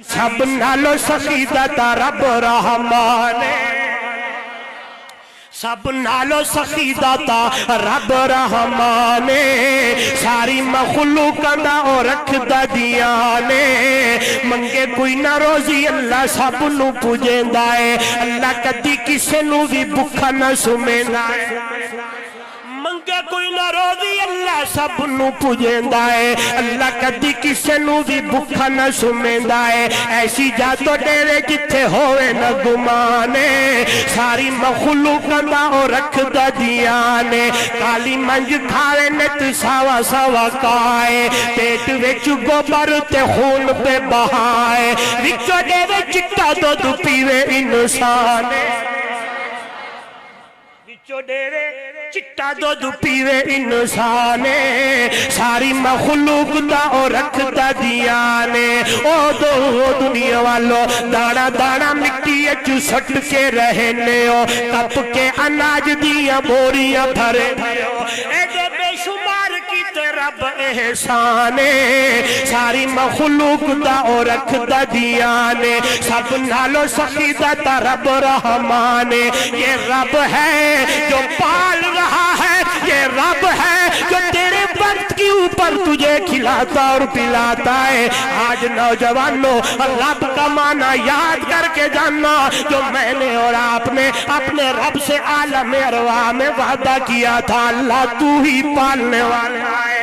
سب نالو سخی داتا رب رحمان سب نالو سخی داتا رب رحمان ساری مخلوق دا اور رکھ دا دیانے منگے کوئی نہ روزی اللہ سب نو پوجیں دائے اللہ کدی کسے نو بھی بکھا نہ سمیں دائے منگے کوئی نہ روزی اللہ سب نو پوجیں دائے اللہ کدی کسے نو بھی بکھا نہ سمیں دائے ایسی جاتو ڈیرے جتھے ہوئے نہ گمانے ساری مخلوق دا اور رکھ دا دیانے کالی منج کھارے نت ساوا ساوا کائے پیٹ ویچ گوبر تے خون پہ بہائے وچو ڈیرے چٹا دو پیوے انسانے وچو ڈیرے چٹا دو پیوے انسانے ساری مخلوق دا اور رکھ دا دیانے او دو دنیا والو دانا دانا مٹی اچو سٹ کے رہنے ہو کپ کے اناج دیا بوریاں بھرے اے دے بے شمار کی تے رب احسانے ساری مخلوق دا اور رکھ دا دیانے سب نالو سخی دا رب رحمانے یہ رب ہے جو پال رہا ہے یہ رب ہے جو تیرے وقت کی اوپر تجھے کھلاتا اور پلاتا ہے آج نوجوانوں رب کا معنی یاد کر کے جاننا جو میں نے اور آپ نے اپنے رب سے عالم ارواح میں وعدہ کیا تھا اللہ تو ہی پالنے والا ہے